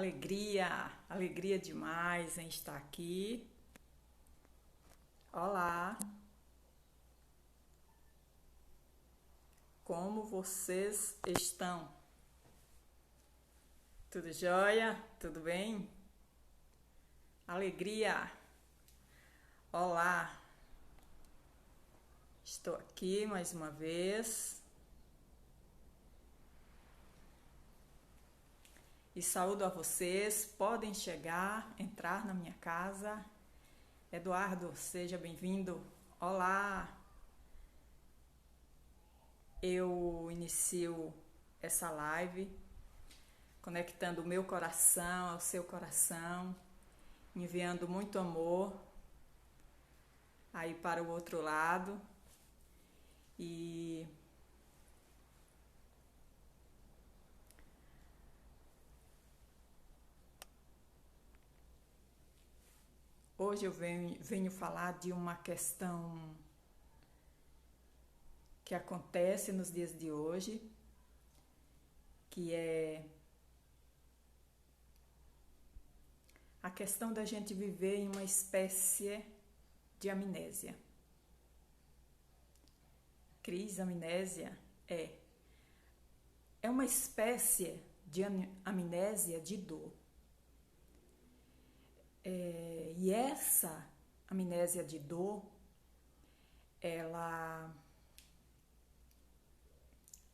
Alegria demais em estar aqui. Olá, como vocês estão? Tudo jóia? Tudo bem? Alegria! Olá, estou aqui mais uma vez e saúdo a vocês. Podem chegar, entrar na minha casa. Eduardo, seja bem-vindo. Olá! Eu inicio essa live conectando o meu coração ao seu coração, enviando muito amor aí para o outro lado. E hoje eu venho falar de uma questão que acontece nos dias de hoje, que é a questão da gente viver em uma espécie de amnésia. Crise, amnésia é uma espécie de amnésia de dor. E essa amnésia de dor, ela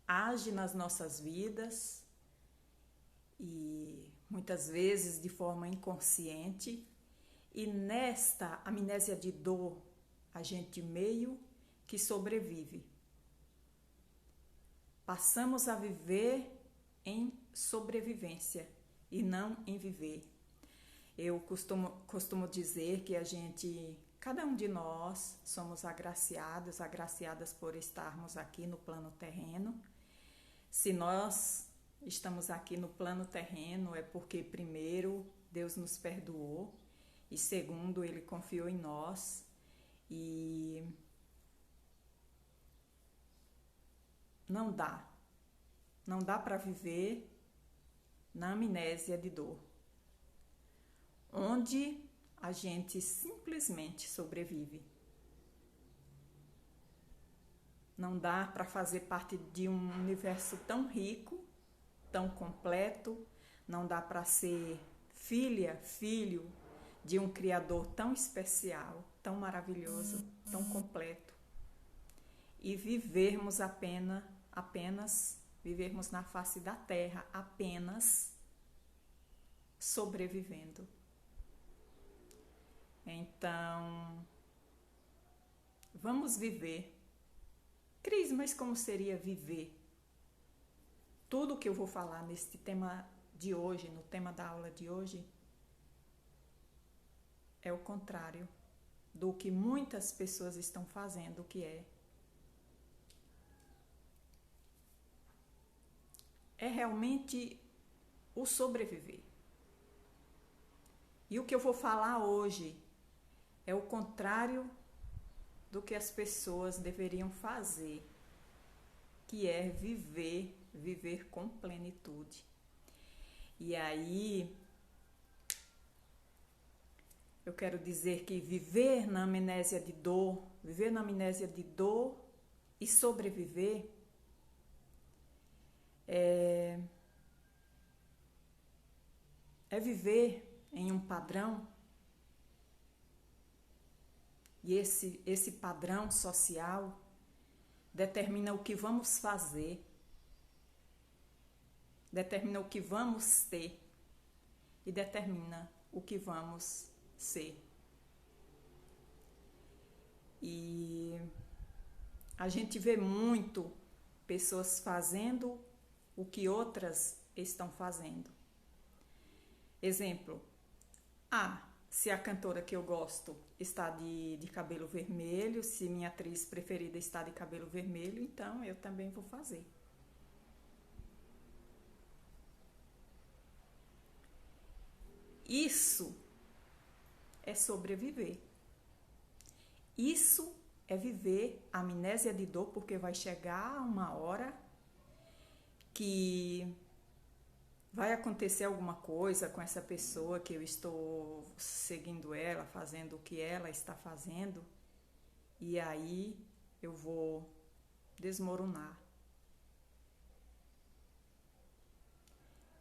age nas nossas vidas e muitas vezes de forma inconsciente, e nesta amnésia de dor a gente meio que sobrevive. Passamos a viver em sobrevivência e não em viver. Eu costumo dizer que cada um de nós somos agraciadas por estarmos aqui no plano terreno. Se nós estamos aqui no plano terreno é porque, primeiro, Deus nos perdoou e, segundo, Ele confiou em nós e não dá para viver na amnésia de dor, onde a gente simplesmente sobrevive. Não dá para fazer parte de um universo tão rico, tão completo, não dá para ser filho de um Criador tão especial, tão maravilhoso, tão completo, e vivermos apenas vivermos na face da terra, apenas sobrevivendo. Então, vamos viver. Cris, mas como seria viver? Tudo que eu vou falar neste tema de hoje, no tema da aula de hoje, é o contrário do que muitas pessoas estão fazendo, que é realmente o sobreviver. E o que eu vou falar hoje é o contrário do que as pessoas deveriam fazer, que é viver com plenitude. E aí, eu quero dizer que viver na amnésia de dor e sobreviver é viver em um padrão, e esse padrão social determina o que vamos fazer, determina o que vamos ter e determina o que vamos ser. E a gente vê muito pessoas fazendo o que outras estão fazendo. Exemplo, se a cantora que eu gosto está de cabelo vermelho, se minha atriz preferida está de cabelo vermelho, então eu também vou fazer. Isso é sobreviver. Isso é viver a amnésia de dor, porque vai chegar uma hora que vai acontecer alguma coisa com essa pessoa que eu estou seguindo ela, fazendo o que ela está fazendo, e aí eu vou desmoronar.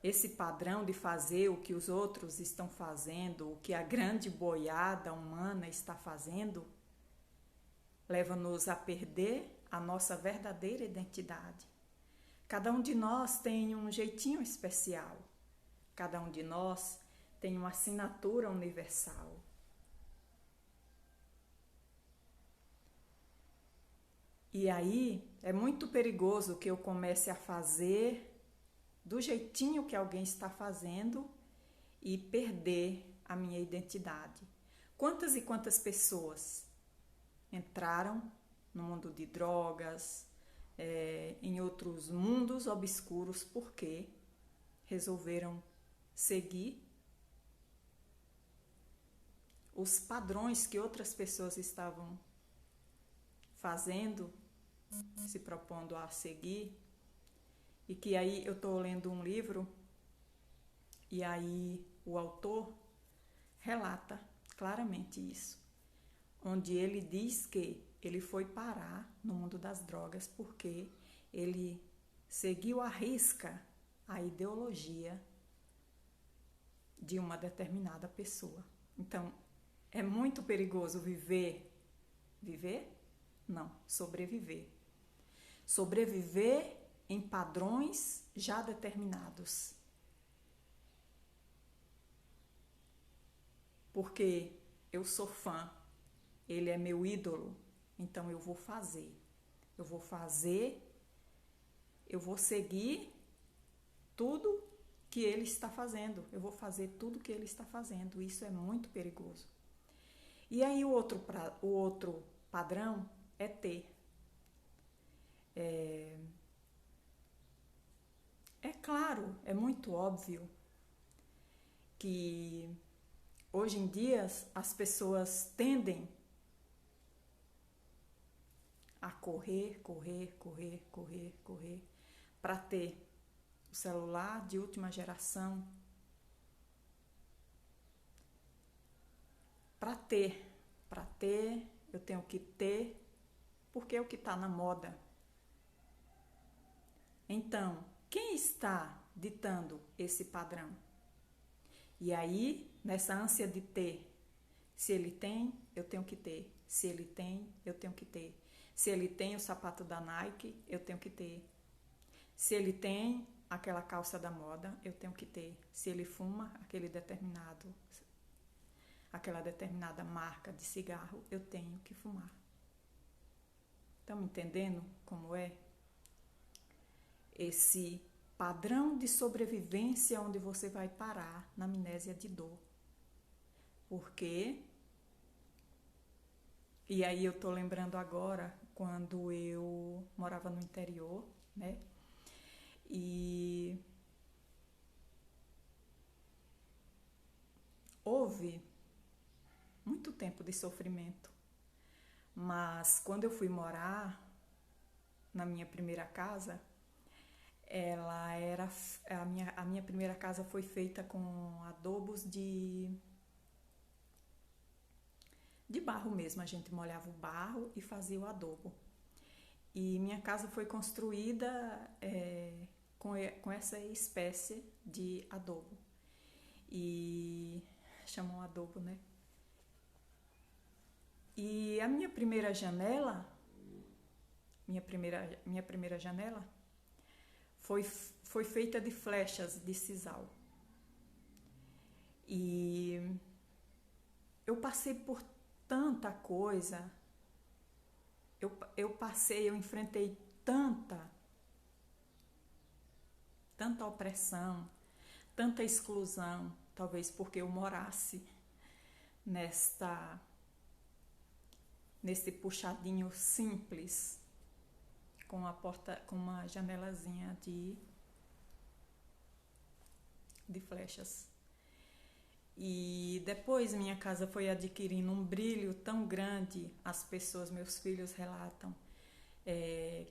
Esse padrão de fazer o que os outros estão fazendo, o que a grande boiada humana está fazendo, leva-nos a perder a nossa verdadeira identidade. Cada um de nós tem um jeitinho especial. Cada um de nós tem uma assinatura universal. E aí é muito perigoso que eu comece a fazer do jeitinho que alguém está fazendo e perder a minha identidade. Quantas e quantas pessoas entraram no mundo de drogas, em outros mundos obscuros, porque resolveram seguir os padrões que outras pessoas estavam fazendo, se propondo a seguir. E que aí eu estou lendo um livro e aí o autor relata claramente isso, onde ele diz que ele foi parar no mundo das drogas porque ele seguiu à risca a ideologia de uma determinada pessoa. Então, é muito perigoso viver? Não, sobreviver. Sobreviver em padrões já determinados. Porque eu sou fã, ele é meu ídolo, então eu vou fazer. Eu vou seguir tudo que ele está fazendo. Eu vou fazer tudo que ele está fazendo. Isso é muito perigoso. E aí o outro padrão é ter. É claro, é muito óbvio que hoje em dia as pessoas tendem a correr para ter o celular de última geração, para ter, eu tenho que ter, porque é o que está na moda. Então, quem está ditando esse padrão? E aí, nessa ânsia de ter, se ele tem, eu tenho que ter. Se ele tem, eu tenho que ter. Se ele tem o sapato da Nike, eu tenho que ter. Se ele tem aquela calça da moda, eu tenho que ter. Se ele fuma aquela determinada marca de cigarro, eu tenho que fumar. Estão entendendo como é? Esse padrão de sobrevivência onde você vai parar na amnésia de dor. Porque, e aí eu tô lembrando agora, quando eu morava no interior, né? E houve muito tempo de sofrimento. Mas quando eu fui morar na minha primeira casa, a minha primeira casa foi feita com adobos de barro mesmo. A gente molhava o barro e fazia o adobo. E minha casa foi construída com essa espécie de adobo. E chamam adobo, né? E a minha primeira janela foi feita de flechas de sisal. E eu passei por tanta coisa, eu enfrentei tanta opressão, tanta exclusão, talvez porque eu morasse nesse puxadinho simples, com uma janelazinha de flechas. E depois minha casa foi adquirindo um brilho tão grande. Meus filhos relatam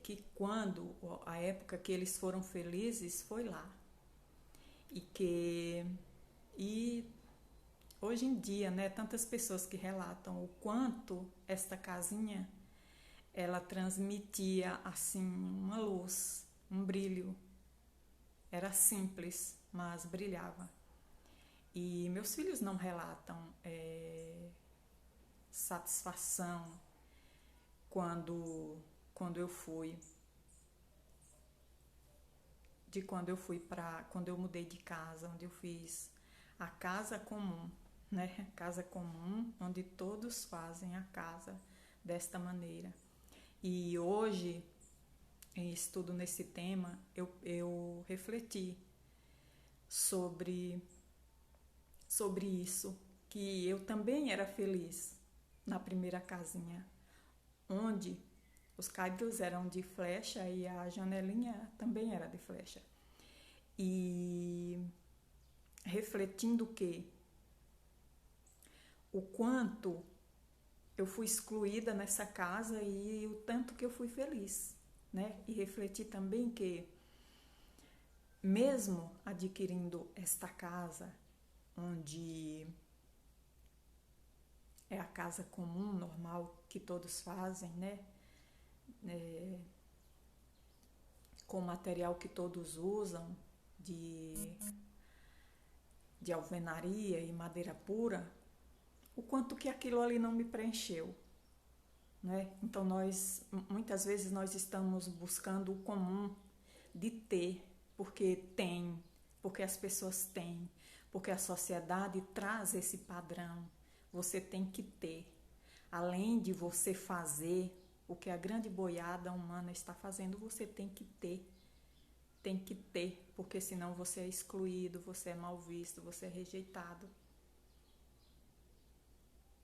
que a época que eles foram felizes foi lá. e que e hoje em dia, né, tantas pessoas que relatam o quanto esta casinha ela transmitia assim uma luz, um brilho. Era simples, mas brilhava. E meus filhos não relatam satisfação quando quando eu fui quando eu mudei de casa, onde eu fiz a casa comum, né? Casa comum, onde todos fazem a casa desta maneira. E hoje, em estudo nesse tema, eu refleti sobre, sobre isso, que eu também era feliz na primeira casinha, onde os caibros eram de flecha e a janelinha também era de flecha. E refletindo que o quanto eu fui excluída nessa casa e o tanto que eu fui feliz, né? E refleti também que mesmo adquirindo esta casa, onde é a casa comum, normal, que todos fazem, né? Com o material que todos usam, de alvenaria e madeira pura, o quanto que aquilo ali não me preencheu, né? Então muitas vezes nós estamos buscando o comum de ter, porque as pessoas têm, porque a sociedade traz esse padrão. Você tem que ter, além de você fazer o que a grande boiada humana está fazendo, você tem que ter. Tem que ter, porque senão você é excluído, você é mal visto, você é rejeitado.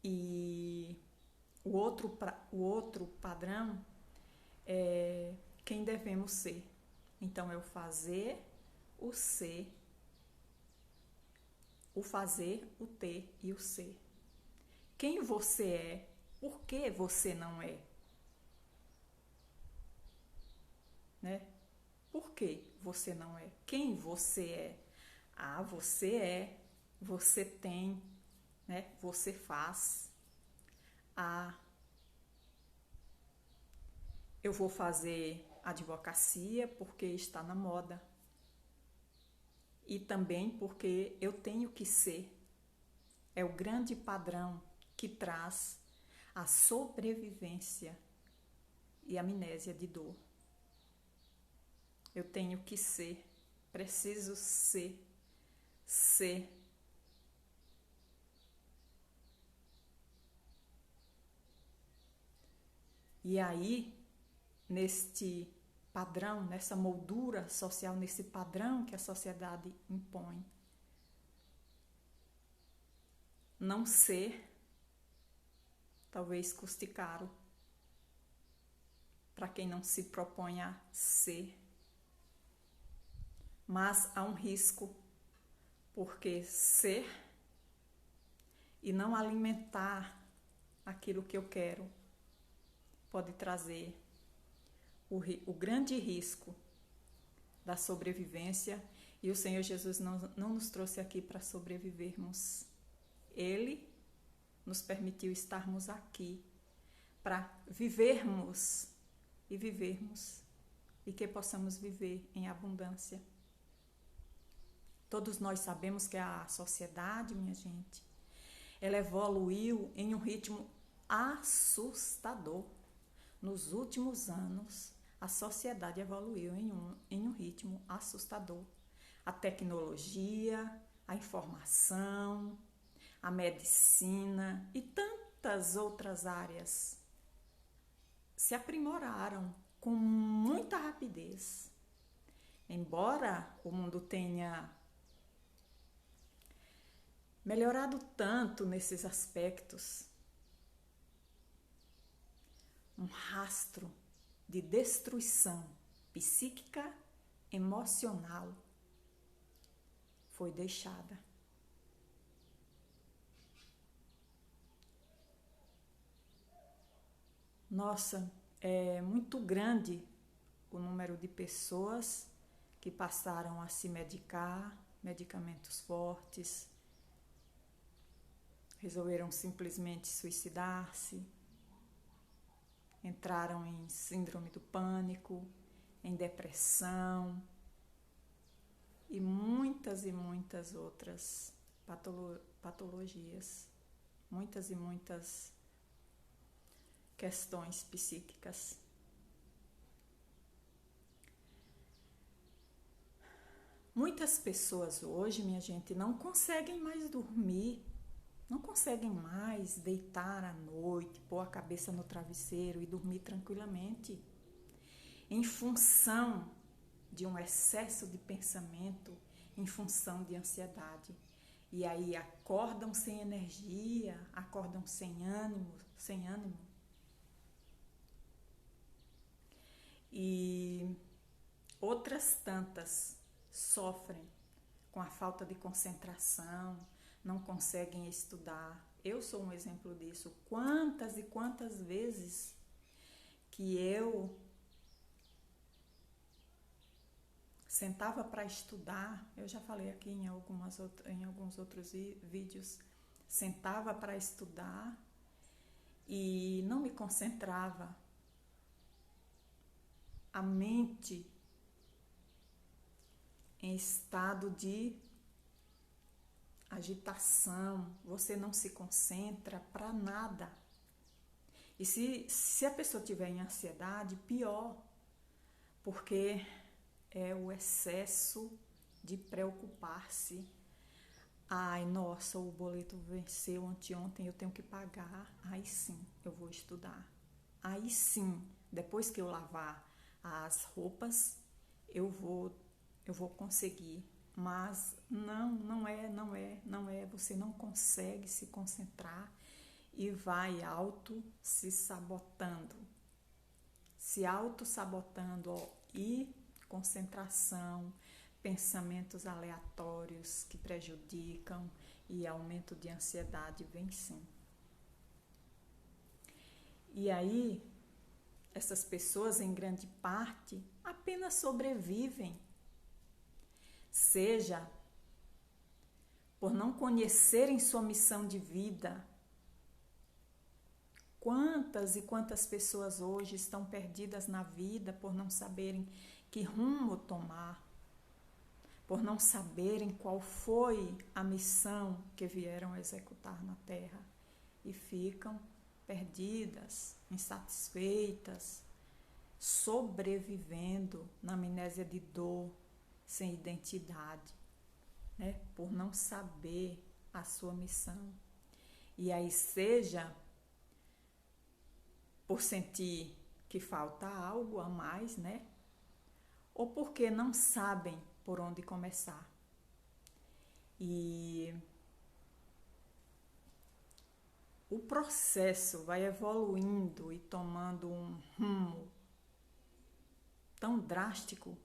E o outro padrão é quem devemos ser. Então é o fazer, o ser, o fazer, o ter e o ser. Quem você é, por que você não é? Né? Por que você não é? Quem você é? Ah, você é, você tem, né? Você faz. Ah, eu vou fazer advocacia porque está na moda. E também porque eu tenho que ser. É o grande padrão que traz a sobrevivência e amnésia de dor. Eu tenho que ser, preciso ser. E aí, neste padrão, nessa moldura social, nesse padrão que a sociedade impõe, não ser talvez custe caro para quem não se propõe a ser. Mas há um risco, porque ser e não alimentar aquilo que eu quero pode trazer o grande risco da sobrevivência. E o Senhor Jesus não nos trouxe aqui para sobrevivermos. Ele nos permitiu estarmos aqui para vivermos e que possamos viver em abundância. Todos nós sabemos que a sociedade, minha gente, ela evoluiu em um ritmo assustador. Nos últimos anos, a sociedade evoluiu em um ritmo assustador. A tecnologia, a informação, a medicina e tantas outras áreas se aprimoraram com muita rapidez. Embora o mundo tenha melhorado tanto nesses aspectos, um rastro de destruição psíquica, emocional foi deixada. Nossa, é muito grande o número de pessoas que passaram a se medicar, medicamentos fortes, resolveram simplesmente suicidar-se, entraram em síndrome do pânico, em depressão e muitas outras patologias, muitas e muitas questões psíquicas. Muitas pessoas hoje, minha gente, não conseguem mais dormir, não conseguem mais deitar à noite, pôr a cabeça no travesseiro e dormir tranquilamente, em função de um excesso de pensamento, em função de ansiedade. E aí acordam sem energia, acordam sem ânimo. E outras tantas sofrem com a falta de concentração, não conseguem estudar. Eu sou um exemplo disso. Quantas e quantas vezes que eu sentava para estudar, eu já falei aqui em alguns outros vídeos, sentava para estudar e não me concentrava. A mente em estado de agitação, você não se concentra para nada. E se a pessoa tiver em ansiedade, pior, porque é o excesso de preocupar-se. Ai, nossa, o boleto venceu anteontem, eu tenho que pagar. Aí sim, eu vou estudar. Aí sim, depois que eu lavar as roupas, eu vou conseguir. Mas não é. Você não consegue se concentrar e vai se sabotando. Se auto-sabotando, e concentração, pensamentos aleatórios que prejudicam e aumento de ansiedade vem sim. E aí, essas pessoas, em grande parte, apenas sobrevivem, seja por não conhecerem sua missão de vida. Quantas e quantas pessoas hoje estão perdidas na vida por não saberem que rumo tomar, por não saberem qual foi a missão que vieram executar na Terra e ficam perdidas, insatisfeitas, sobrevivendo na amnésia de dor, sem identidade, né? Por não saber a sua missão. E aí seja por sentir que falta algo a mais, né? Ou porque não sabem por onde começar. E o processo vai evoluindo e tomando um rumo tão drástico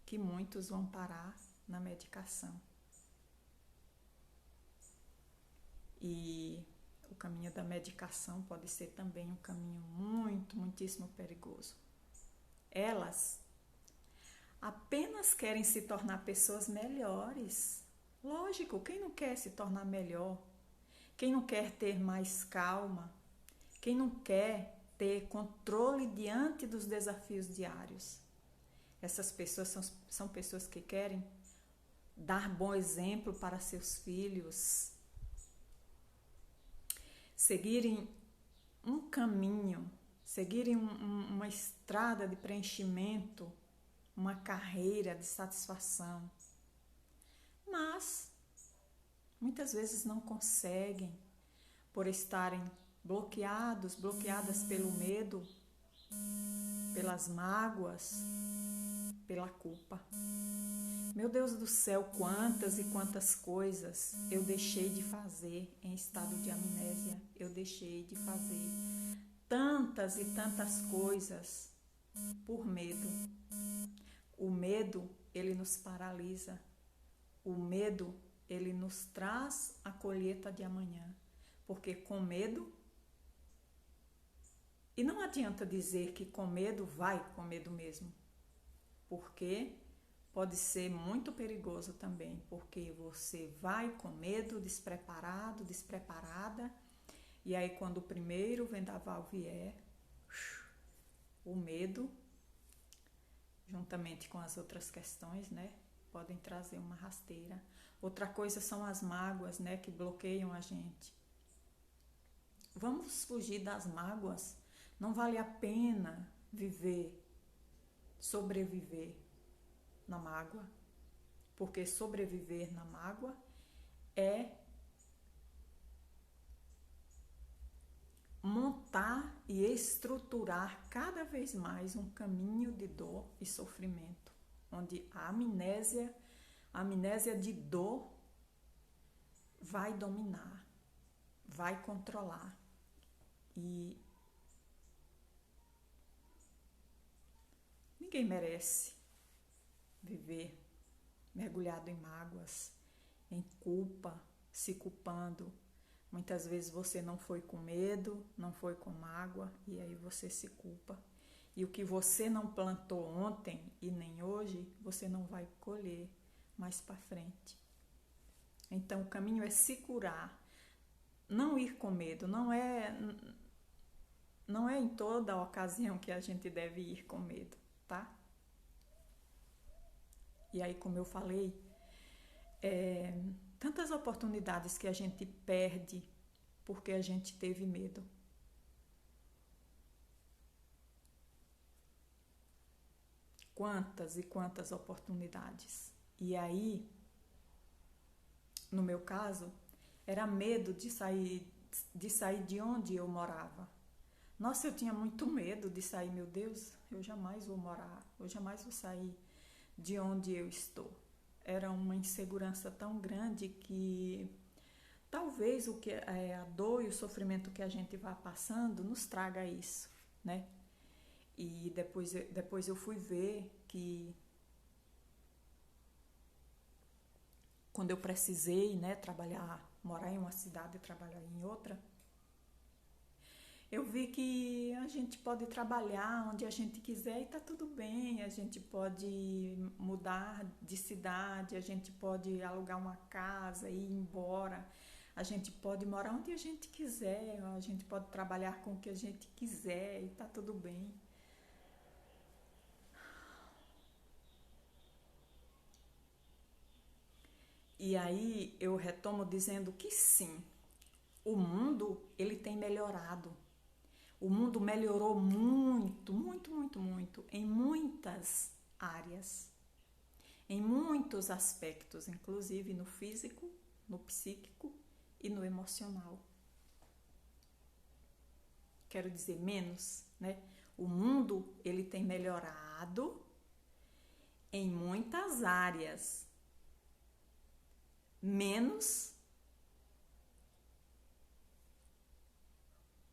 que muitos vão parar na medicação. E o caminho da medicação pode ser também um caminho muitíssimo perigoso. Elas apenas querem se tornar pessoas melhores. Lógico, quem não quer se tornar melhor? Quem não quer ter mais calma? Quem não quer ter controle diante dos desafios diários? Essas pessoas são pessoas que querem dar bom exemplo para seus filhos, seguirem um caminho, seguirem uma estrada de preenchimento, uma carreira de satisfação. Mas muitas vezes não conseguem por estarem bloqueadas pelo medo, pelas mágoas, pela culpa. Meu Deus do céu, quantas e quantas coisas eu deixei de fazer em estado de amnésia. Eu deixei de fazer tantas e tantas coisas por medo. O medo, ele nos paralisa. O medo, ele nos traz a colheita de amanhã. Porque com medo, e não adianta dizer que com medo vai com medo mesmo. Porque pode ser muito perigoso também, porque você vai com medo, despreparado, despreparada, e aí quando o primeiro vendaval vier, o medo, juntamente com as outras questões, né, podem trazer uma rasteira. Outra coisa são as mágoas, né, que bloqueiam a gente. Vamos fugir das mágoas. Não vale a pena viver, sobreviver na mágoa, porque sobreviver na mágoa é montar e estruturar cada vez mais um caminho de dor e sofrimento, onde a amnésia de dor vai dominar, vai controlar. E ninguém merece viver mergulhado em mágoas, em culpa, se culpando. Muitas vezes você não foi com medo, não foi com mágoa, e aí você se culpa. E o que você não plantou ontem e nem hoje, você não vai colher mais para frente. Então o caminho é se curar, não ir com medo, não é em toda ocasião que a gente deve ir com medo, tá? E aí, como eu falei, tantas oportunidades que a gente perde porque a gente teve medo. Quantas e quantas oportunidades. E aí, no meu caso, era medo de sair de onde eu morava. Nossa, eu tinha muito medo de sair, meu Deus, eu jamais vou morar, eu jamais vou sair de onde eu estou. Era uma insegurança tão grande que talvez a dor e o sofrimento que a gente vai passando nos traga isso, né? E depois eu fui ver que quando eu precisei, né, morar em uma cidade e trabalhar em outra, eu vi que a gente pode trabalhar onde a gente quiser e tá tudo bem. A gente pode mudar de cidade, a gente pode alugar uma casa e ir embora. A gente pode morar onde a gente quiser, a gente pode trabalhar com o que a gente quiser e tá tudo bem. E aí eu retomo dizendo que sim, o mundo ele tem melhorado. O mundo melhorou muito, muito, muito, muito em muitas áreas, em muitos aspectos, inclusive no físico, no psíquico e no emocional. Quero dizer menos, né? O mundo ele tem melhorado em muitas áreas, menos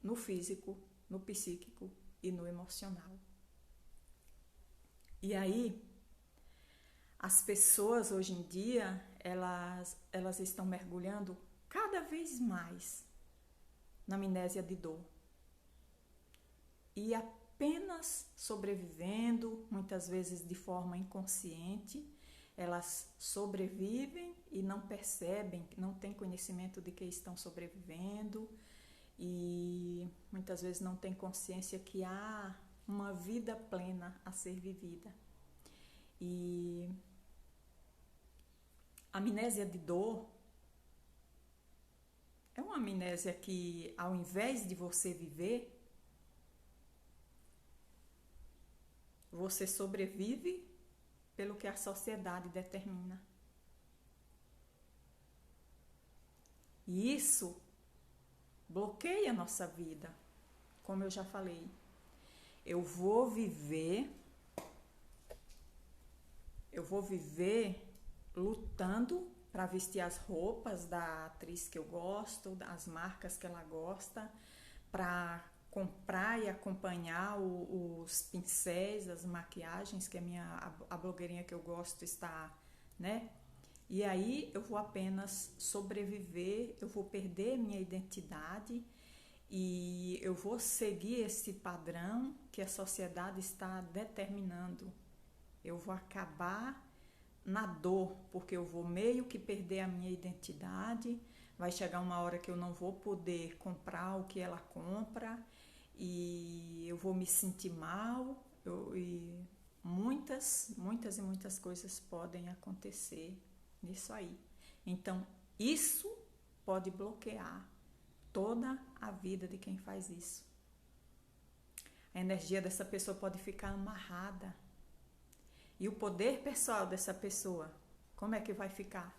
no físico, no psíquico e no emocional. E aí, as pessoas hoje em dia, elas estão mergulhando cada vez mais na amnésia de dor. E apenas sobrevivendo, muitas vezes de forma inconsciente, elas sobrevivem e não percebem, não têm conhecimento de que estão sobrevivendo e muitas vezes não têm consciência que há uma vida plena a ser vivida. E a amnésia de dor é uma amnésia que, ao invés de você viver, você sobrevive pelo que a sociedade determina. E isso bloqueia a nossa vida. Como eu já falei, eu vou viver lutando para vestir as roupas da atriz que eu gosto, das marcas que ela gosta, para comprar e acompanhar os pincéis, as maquiagens que a blogueirinha que eu gosto está, né? E aí eu vou apenas sobreviver, eu vou perder minha identidade e eu vou seguir esse padrão que a sociedade está determinando. Eu vou acabar na dor, porque eu vou meio que perder a minha identidade, vai chegar uma hora que eu não vou poder comprar o que ela compra e eu vou me sentir mal, e muitas coisas podem acontecer nisso aí. Então, isso pode bloquear toda a vida de quem faz isso. A energia dessa pessoa pode ficar amarrada. E o poder pessoal dessa pessoa, como é que vai ficar?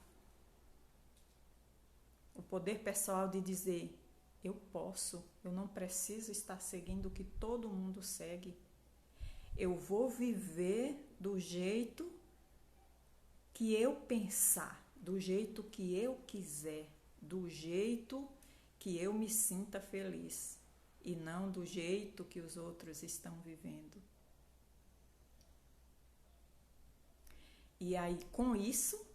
O poder pessoal de dizer, eu posso, eu não preciso estar seguindo o que todo mundo segue. Eu vou viver do jeito que eu pensar, do jeito que eu quiser, do jeito que eu me sinta feliz e não do jeito que os outros estão vivendo. E aí, com isso,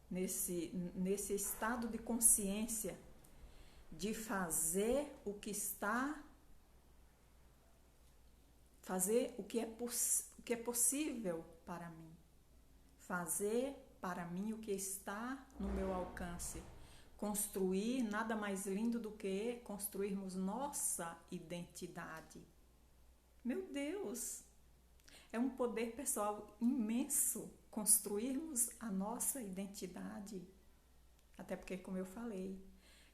nesse estado de consciência de fazer o que é possível para mim, fazer para mim o que está no meu alcance, construir nada mais lindo do que construirmos nossa identidade. Meu Deus, é um poder pessoal imenso construirmos a nossa identidade. Até porque, como eu falei,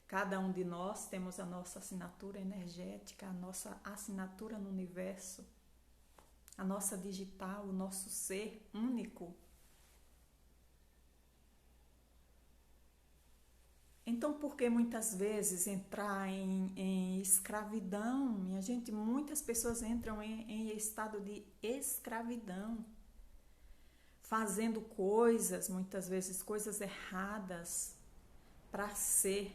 cada um de nós temos a nossa assinatura energética, a nossa assinatura no universo, a nossa digital, o nosso ser único. Então, por que muitas vezes entrar em escravidão? Minha gente, muitas pessoas entram em estado de escravidão, fazendo coisas, muitas vezes coisas erradas, para ser,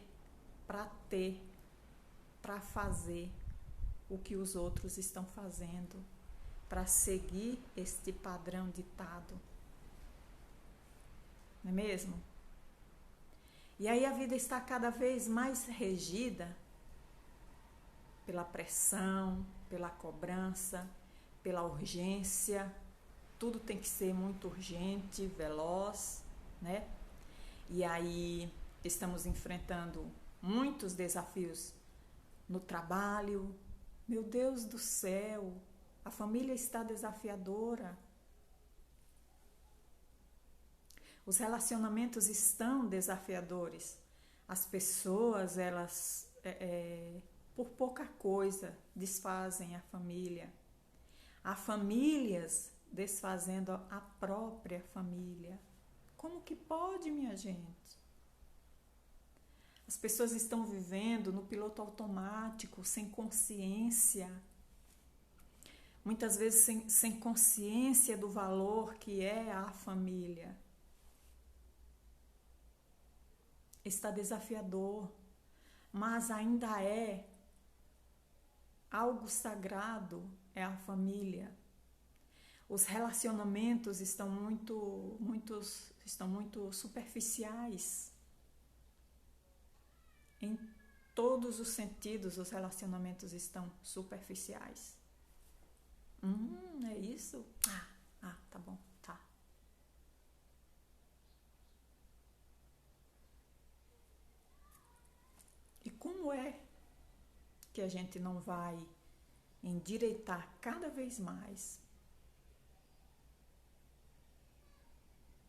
para ter, para fazer o que os outros estão fazendo, para seguir este padrão ditado. Não é mesmo? E aí a vida está cada vez mais regida pela pressão, pela cobrança, pela urgência. Tudo tem que ser muito urgente, veloz, né? E aí estamos enfrentando muitos desafios no trabalho. Meu Deus do céu, a família está desafiadora. Os relacionamentos estão desafiadores. As pessoas, elas, por pouca coisa, desfazem a família. Há famílias desfazendo a própria família. Como que pode, minha gente? As pessoas estão vivendo no piloto automático, sem consciência. Muitas vezes sem consciência do valor que é a família. Está desafiador, mas ainda é algo sagrado, é a família. Os relacionamentos estão muito superficiais. Em todos os sentidos, os relacionamentos estão superficiais. É isso? Tá bom, tá. E como é que a gente não vai endireitar cada vez mais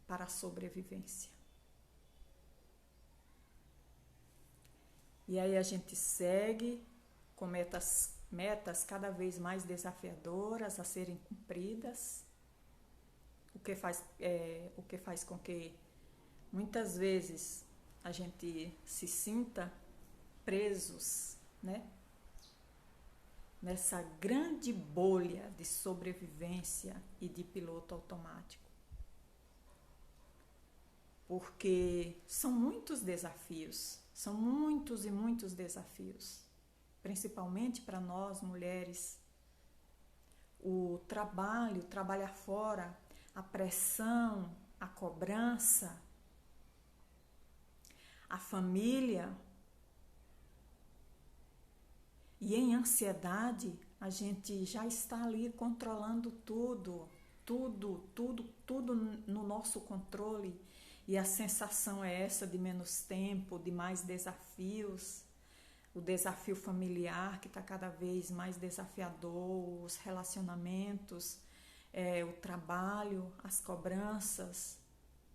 para a sobrevivência? E aí a gente segue com metas cada vez mais desafiadoras a serem cumpridas, o que faz com que muitas vezes a gente se sinta presos, né? Nessa grande bolha de sobrevivência e de piloto automático. Porque são muitos desafios, são muitos e muitos desafios, principalmente para nós mulheres. O trabalho, trabalhar fora, a pressão, a cobrança, a família. E em ansiedade, a gente já está ali controlando tudo. tudo no nosso controle. E a sensação é essa de menos tempo, de mais desafios. O desafio familiar que está cada vez mais desafiador, os relacionamentos, o trabalho, as cobranças,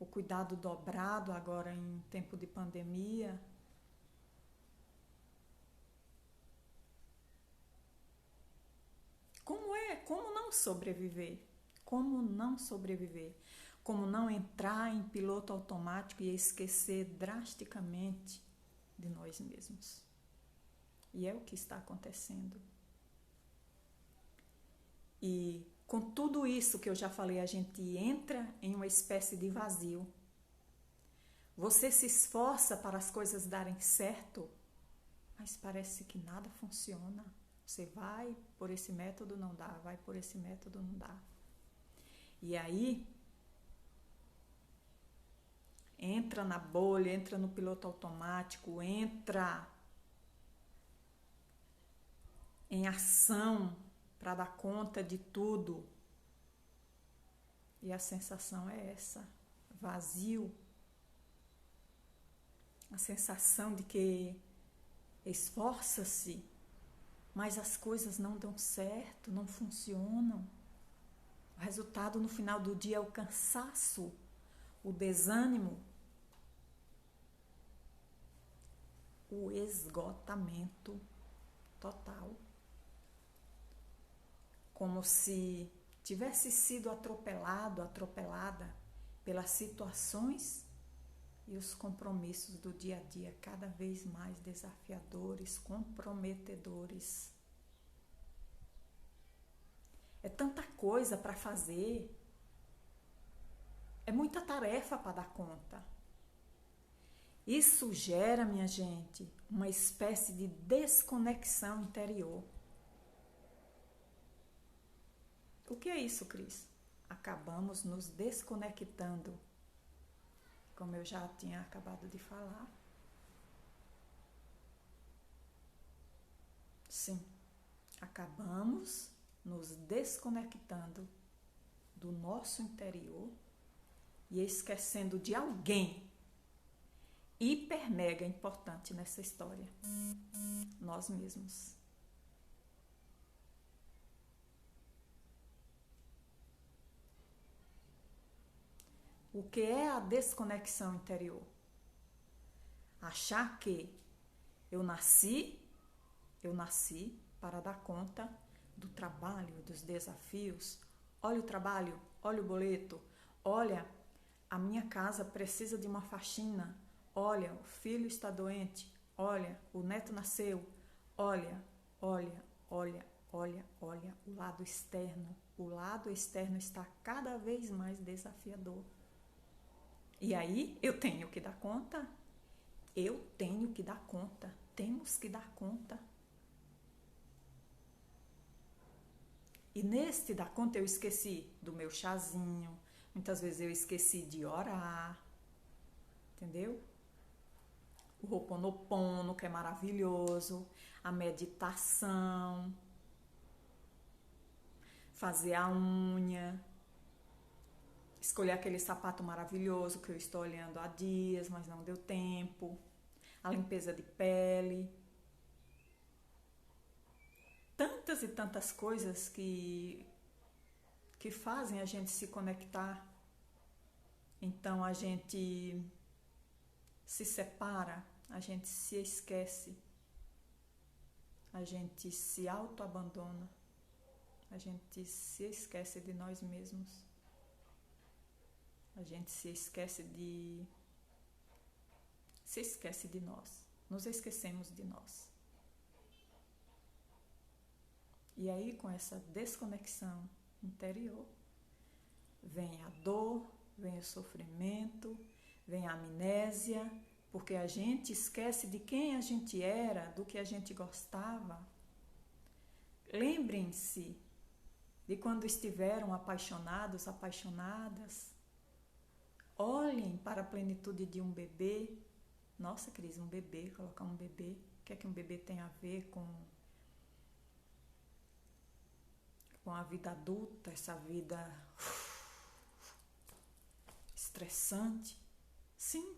o cuidado dobrado agora em tempo de pandemia. Como não sobreviver? Como não sobreviver? Como não entrar em piloto automático e esquecer drasticamente de nós mesmos? E é o que está acontecendo. E com tudo isso que eu já falei, a gente entra em uma espécie de vazio. Você se esforça para as coisas darem certo, mas parece que nada funciona. Você vai por esse método, não dá. Vai por esse método, não dá. E aí, entra na bolha, entra no piloto automático, entra em ação para dar conta de tudo. E a sensação é essa, vazio. A sensação de que esforça-se, mas as coisas não dão certo, não funcionam. O resultado no final do dia é o cansaço, o desânimo, o esgotamento total. Como se tivesse sido atropelada pelas situações e os compromissos do dia a dia cada vez mais desafiadores, comprometedores. É tanta coisa para fazer, é muita tarefa para dar conta. Isso gera, minha gente, uma espécie de desconexão interior. O que é isso, Cris? Acabamos nos desconectando, como eu já tinha acabado de falar. Sim, acabamos nos desconectando do nosso interior e esquecendo de alguém hiper mega importante nessa história, nós mesmos. O que é a desconexão interior? Achar que eu nasci para dar conta do trabalho, dos desafios. Olha o trabalho, olha o boleto, olha, a minha casa precisa de uma faxina, olha, o filho está doente, olha, o neto nasceu, olha, o lado externo. O lado externo está cada vez mais desafiador. E aí eu tenho que dar conta, temos que dar conta. E neste dar conta eu esqueci do meu chazinho, muitas vezes eu esqueci de orar, entendeu? O Ho'oponopono, que é maravilhoso, a meditação, fazer a unha, escolher aquele sapato maravilhoso que eu estou olhando há dias, mas não deu tempo, a limpeza de pele. Tantas e tantas coisas que fazem a gente se conectar. Então a gente se separa, a gente se esquece, a gente se autoabandona, a gente se esquece de nós mesmos, a gente se esquece de nós, nos esquecemos de nós. E aí, com essa desconexão interior, vem a dor, vem o sofrimento, vem a amnésia, porque a gente esquece de quem a gente era, do que a gente gostava. Lembrem-se de quando estiveram apaixonados, apaixonadas. Olhem para a plenitude de um bebê. Nossa, Cris, um bebê, colocar um bebê. O que é que um bebê tem a ver com com a vida adulta, essa vida estressante. Sim,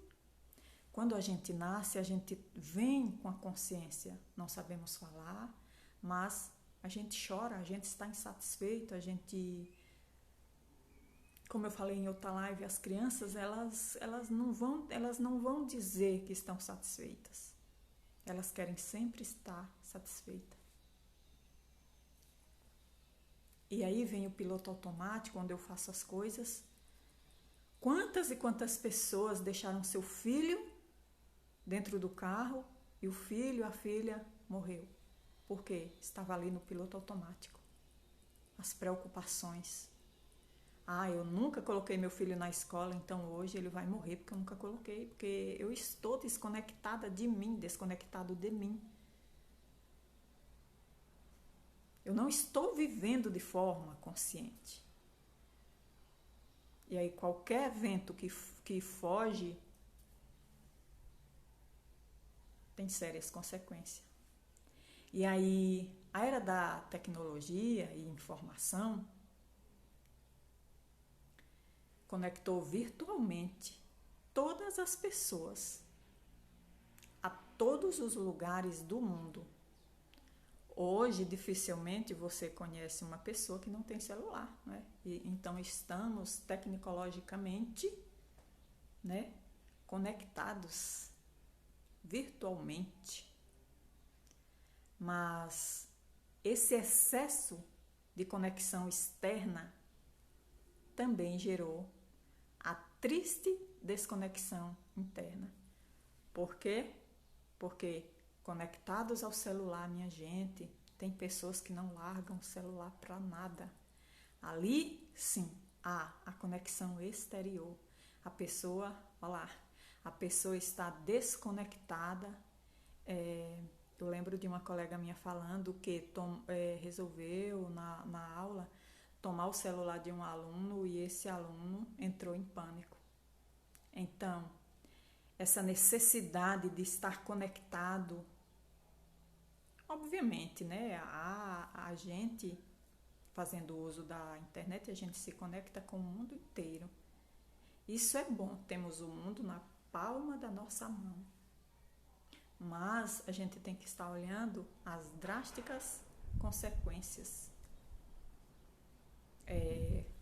quando a gente nasce, a gente vem com a consciência, não sabemos falar, mas a gente chora, a gente está insatisfeito, a gente... Como eu falei em outra live, as crianças, elas não vão dizer que estão satisfeitas. Elas querem sempre estar satisfeitas. E aí vem o piloto automático, onde eu faço as coisas. Quantas e quantas pessoas deixaram seu filho dentro do carro e o filho, a filha, morreu? Por quê? Estava ali no piloto automático. As preocupações. Eu nunca coloquei meu filho na escola, então hoje ele vai morrer porque eu nunca coloquei, porque eu estou desconectada de mim, desconectado de mim. Eu não estou vivendo de forma consciente. E aí qualquer evento que foge tem sérias consequências. E aí a era da tecnologia e informação conectou virtualmente todas as pessoas a todos os lugares do mundo. Hoje, dificilmente você conhece uma pessoa que não tem celular, né? Então, estamos tecnologicamente, né, conectados virtualmente. Mas esse excesso de conexão externa também gerou a triste desconexão interna. Por quê? Porque conectados ao celular, minha gente, tem pessoas que não largam o celular para nada. Ali, sim, há a conexão exterior. A pessoa, olha lá, a pessoa está desconectada. Eu lembro de uma colega minha falando que resolveu na aula tomar o celular de um aluno e esse aluno entrou em pânico. Então, essa necessidade de estar conectado, obviamente, né? A gente, fazendo uso da internet, a gente se conecta com o mundo inteiro. Isso é bom, temos o mundo na palma da nossa mão. Mas a gente tem que estar olhando as drásticas consequências.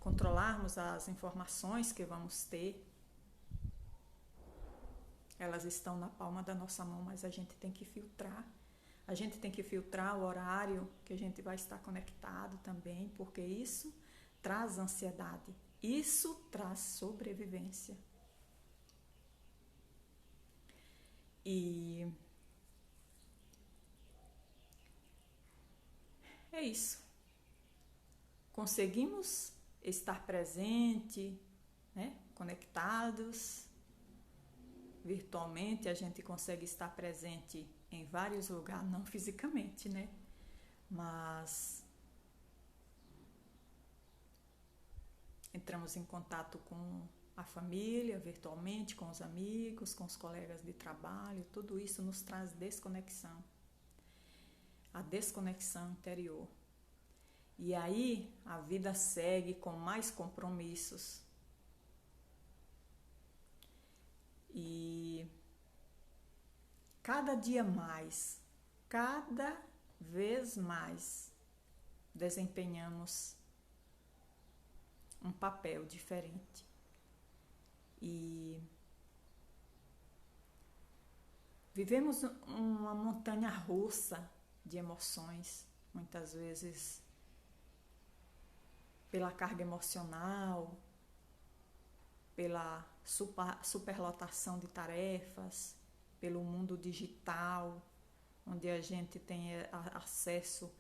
Controlarmos as informações que vamos ter. Elas estão na palma da nossa mão, mas a gente tem que filtrar. A gente tem que filtrar o horário que a gente vai estar conectado também, porque isso traz ansiedade. Isso traz sobrevivência. E é isso. Conseguimos estar presente, né? Conectados. Virtualmente a gente consegue estar presente em vários lugares, não fisicamente, né? Mas entramos em contato com a família virtualmente, com os amigos, com os colegas de trabalho, tudo isso nos traz desconexão. A desconexão interior. E aí a vida segue com mais compromissos. E cada dia mais, cada vez mais, desempenhamos um papel diferente. E vivemos uma montanha russa de emoções, muitas vezes pela carga emocional, pela superlotação de tarefas, pelo mundo digital, onde a gente tem acesso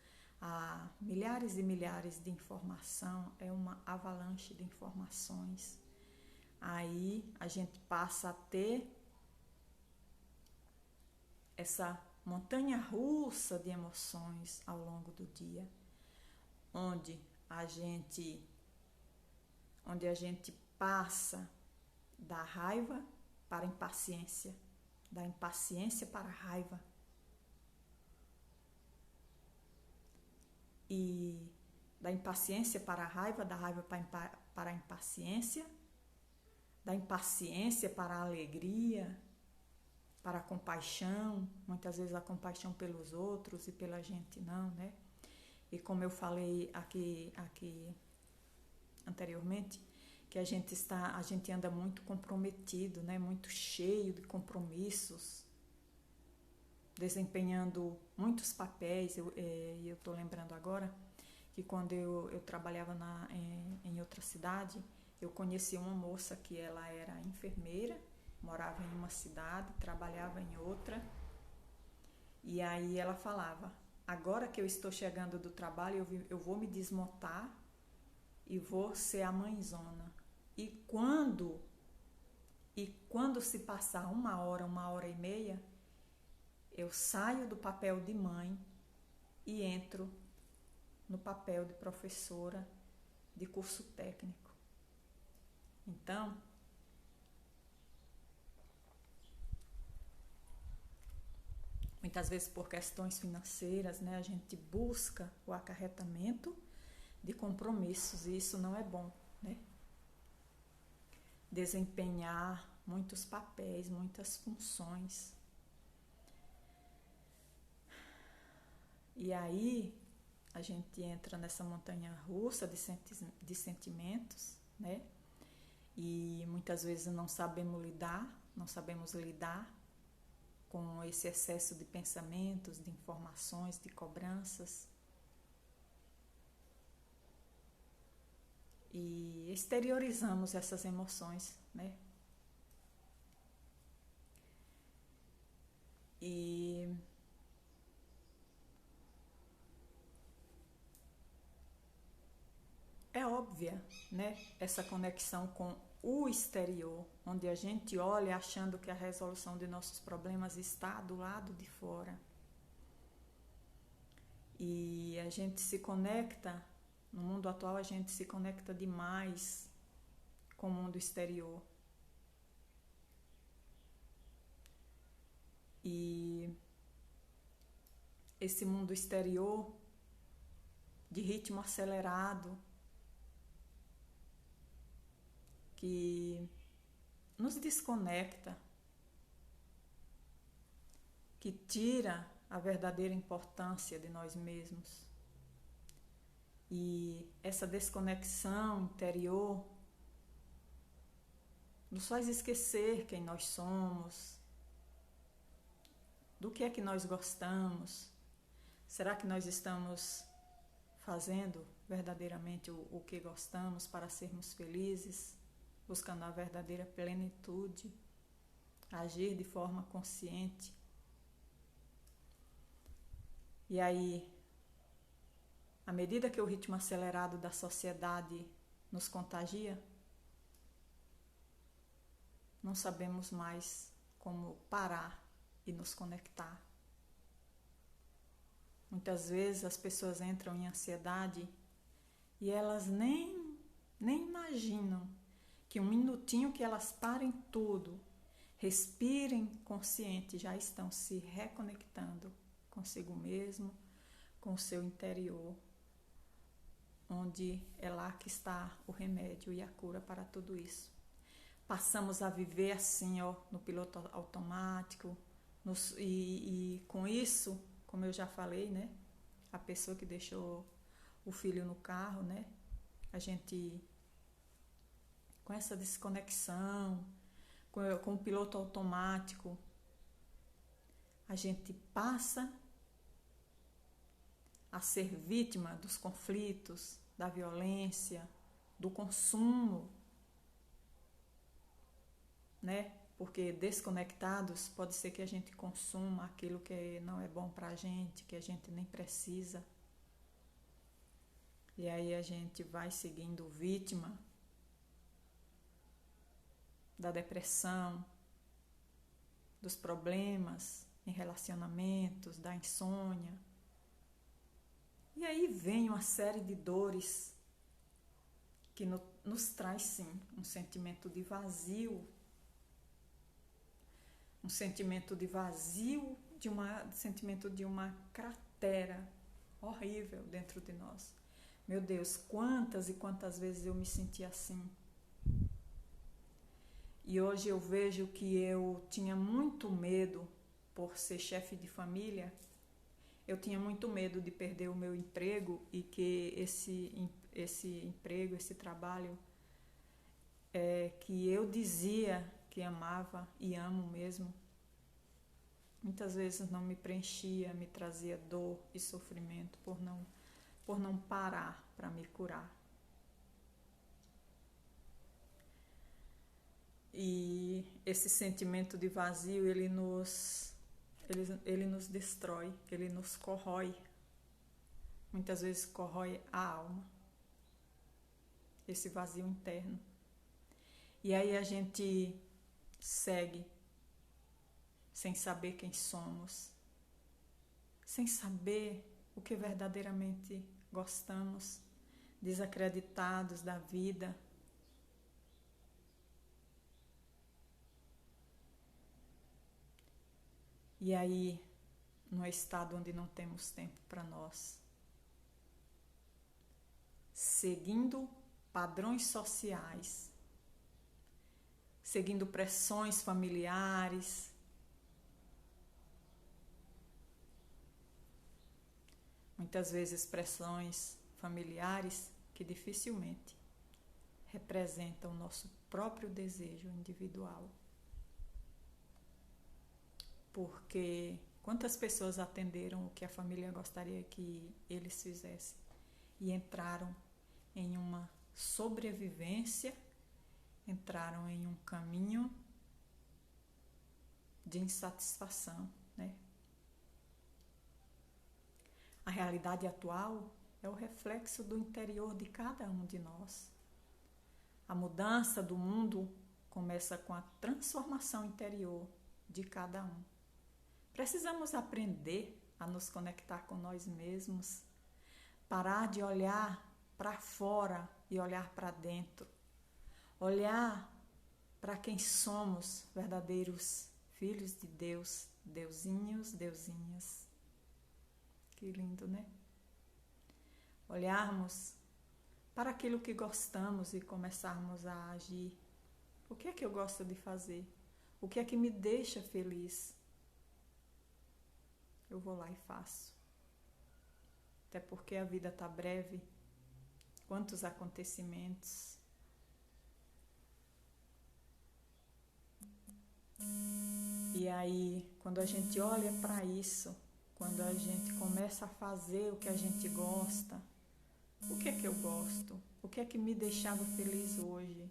a milhares e milhares de informação, é uma avalanche de informações. Aí a gente passa a ter essa montanha russa de emoções ao longo do dia, onde a gente passa da raiva para a impaciência, da impaciência para a raiva. E da impaciência para a raiva, da raiva para a impaciência, da impaciência para a alegria, para a compaixão, muitas vezes a compaixão pelos outros e pela gente não, né? E como eu falei aqui anteriormente, que a gente anda muito comprometido, né? Muito cheio de compromissos, desempenhando muitos papéis. Eu estou lembrando agora que quando eu trabalhava em outra cidade, eu conheci uma moça que ela era enfermeira, morava em uma cidade, trabalhava em outra, e aí ela falava: agora que eu estou chegando do trabalho, eu vou me desmontar e vou ser a mãezona. E quando se passar 1 hora e meia, eu saio do papel de mãe e entro no papel de professora de curso técnico. Então, muitas vezes por questões financeiras, né, a gente busca o acarretamento de compromissos e isso não é bom, né? Desempenhar muitos papéis, muitas funções. E aí a gente entra nessa montanha russa de sentimentos, né? E muitas vezes não sabemos lidar com esse excesso de pensamentos, de informações, de cobranças. E exteriorizamos essas emoções, né? E é óbvia, né, essa conexão com o exterior, onde a gente olha achando que a resolução de nossos problemas está do lado de fora. E a gente se conecta, no mundo atual a gente se conecta demais com o mundo exterior. E esse mundo exterior de ritmo acelerado, que nos desconecta, que tira a verdadeira importância de nós mesmos. E essa desconexão interior nos faz esquecer quem nós somos, do que é que nós gostamos. Será que nós estamos fazendo verdadeiramente o que gostamos para sermos felizes? Buscando a verdadeira plenitude, agir de forma consciente. E aí, à medida que o ritmo acelerado da sociedade nos contagia, não sabemos mais como parar e nos conectar. Muitas vezes as pessoas entram em ansiedade e elas nem imaginam que 1 minutinho que elas parem tudo, respirem consciente, já estão se reconectando consigo mesmo, com o seu interior, onde é lá que está o remédio e a cura para tudo isso. Passamos a viver assim, no piloto automático, e com isso, como eu já falei, né, a pessoa que deixou o filho no carro, né, a gente, com essa desconexão, com o piloto automático, a gente passa a ser vítima dos conflitos, da violência, do consumo, né? Porque desconectados pode ser que a gente consuma aquilo que não é bom pra gente, que a gente nem precisa. E aí a gente vai seguindo vítima da depressão, dos problemas em relacionamentos, da insônia. E aí vem uma série de dores que nos traz, sim, um sentimento de vazio, um sentimento de vazio, sentimento de uma cratera horrível dentro de nós. Meu Deus, quantas e quantas vezes eu me senti assim. E hoje eu vejo que eu tinha muito medo, por ser chefe de família, eu tinha muito medo de perder o meu emprego e que esse emprego, esse trabalho que eu dizia que amava e amo mesmo, muitas vezes não me preenchia, me trazia dor e sofrimento por não parar para me curar. E esse sentimento de vazio, ele nos destrói, ele nos corrói. Muitas vezes corrói a alma, esse vazio interno. E aí a gente segue sem saber quem somos, sem saber o que verdadeiramente gostamos, desacreditados da vida. E aí, num estado onde não temos tempo para nós, seguindo padrões sociais, seguindo pressões familiares, muitas vezes pressões familiares que dificilmente representam o nosso próprio desejo individual. Porque quantas pessoas atenderam o que a família gostaria que eles fizessem e entraram em uma sobrevivência, entraram em um caminho de insatisfação, né? A realidade atual é o reflexo do interior de cada um de nós. A mudança do mundo começa com a transformação interior de cada um. Precisamos aprender a nos conectar com nós mesmos, parar de olhar para fora e olhar para dentro, olhar para quem somos, verdadeiros filhos de Deus, deusinhos, deusinhas. Que lindo, né? Olharmos para aquilo que gostamos e começarmos a agir. O que é que eu gosto de fazer? O que é que me deixa feliz? Eu vou lá e faço. Até porque a vida está breve. Quantos acontecimentos. E aí, quando a gente olha para isso, quando a gente começa a fazer o que a gente gosta, o que é que eu gosto? O que é que me deixava feliz hoje?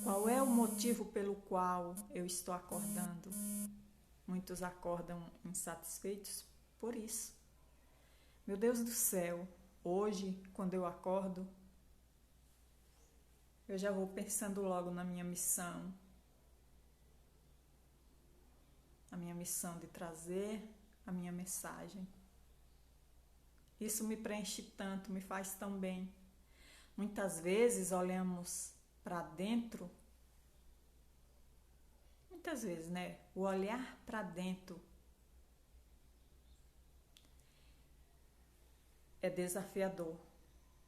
Qual é o motivo pelo qual eu estou acordando? Muitos acordam insatisfeitos por isso. Meu Deus do céu, hoje, quando eu acordo, eu já vou pensando logo na minha missão. A minha missão de trazer a minha mensagem. Isso me preenche tanto, me faz tão bem. Muitas vezes olhamos para dentro, muitas vezes, né? O olhar para dentro é desafiador,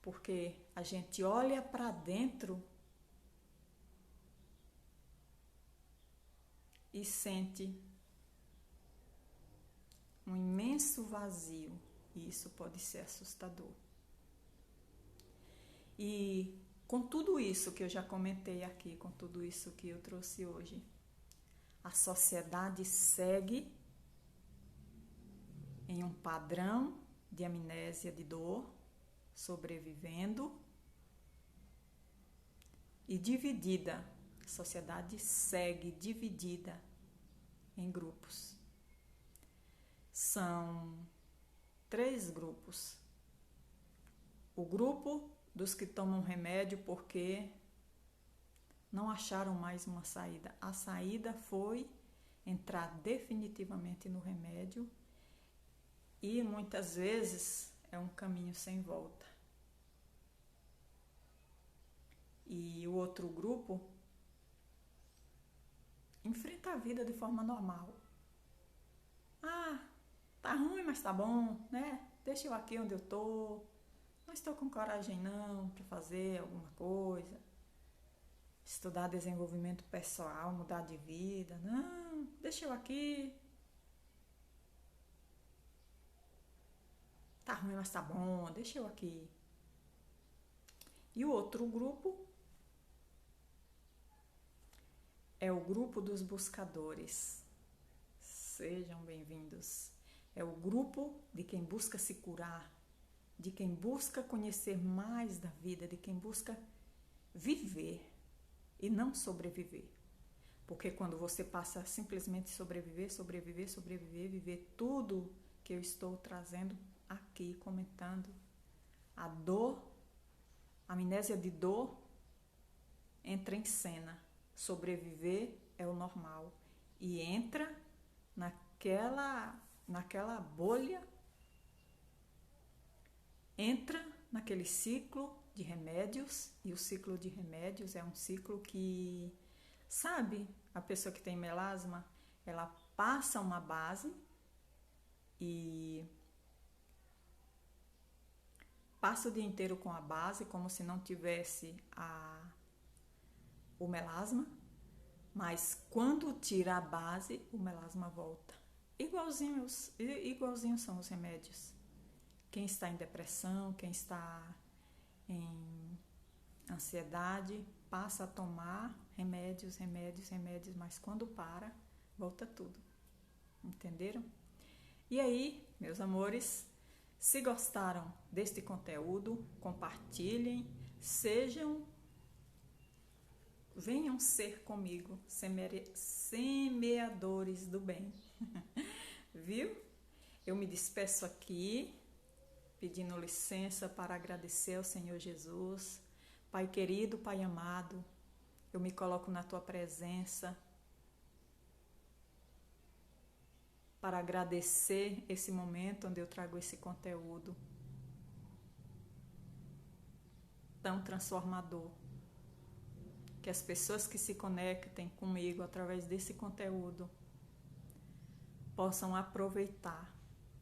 porque a gente olha para dentro e sente um imenso vazio, e isso pode ser assustador. E com tudo isso que eu já comentei aqui, com tudo isso que eu trouxe hoje, a sociedade segue em um padrão de amnésia de dor, sobrevivendo e dividida. A sociedade segue dividida em grupos. São 3 grupos. O grupo dos que tomam remédio porque não acharam mais uma saída. A saída foi entrar definitivamente no remédio e muitas vezes é um caminho sem volta. E o outro grupo enfrenta a vida de forma normal. Tá ruim, mas tá bom, né? Deixa eu aqui onde eu tô. Não estou com coragem não para fazer alguma coisa. Estudar desenvolvimento pessoal, mudar de vida. Não, deixa eu aqui. Tá ruim, mas tá bom, deixa eu aqui. E o outro grupo é o grupo dos buscadores. Sejam bem-vindos. É o grupo de quem busca se curar, de quem busca conhecer mais da vida, de quem busca viver e não sobreviver. Porque quando você passa a simplesmente sobreviver, viver tudo que eu estou trazendo aqui, comentando, a dor, a amnésia de dor entra em cena. Sobreviver é o normal e entra naquela bolha, entra naquele ciclo de remédios, e o ciclo de remédios é um ciclo que, sabe, a pessoa que tem melasma, ela passa uma base e passa o dia inteiro com a base como se não tivesse o melasma, mas quando tira a base, o melasma volta. Igualzinho são os remédios. Quem está em depressão, quem está em ansiedade, passa a tomar remédios, mas quando para, volta tudo. Entenderam? E aí, meus amores, se gostaram deste conteúdo, compartilhem, venham ser comigo, semeadores do bem. Viu? Eu me despeço aqui, pedindo licença para agradecer ao Senhor Jesus. Pai querido, Pai amado, eu me coloco na tua presença para agradecer esse momento onde eu trago esse conteúdo tão transformador. Que as pessoas que se conectem comigo através desse conteúdo possam aproveitar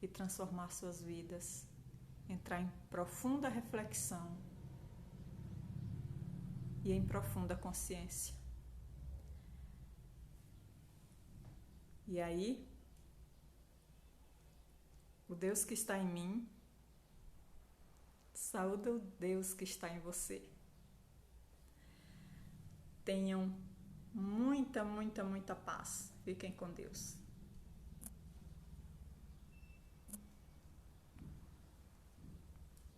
e transformar suas vidas, entrar em profunda reflexão e em profunda consciência. E aí, o Deus que está em mim saúda o Deus que está em você. Tenham muita paz. Fiquem com Deus.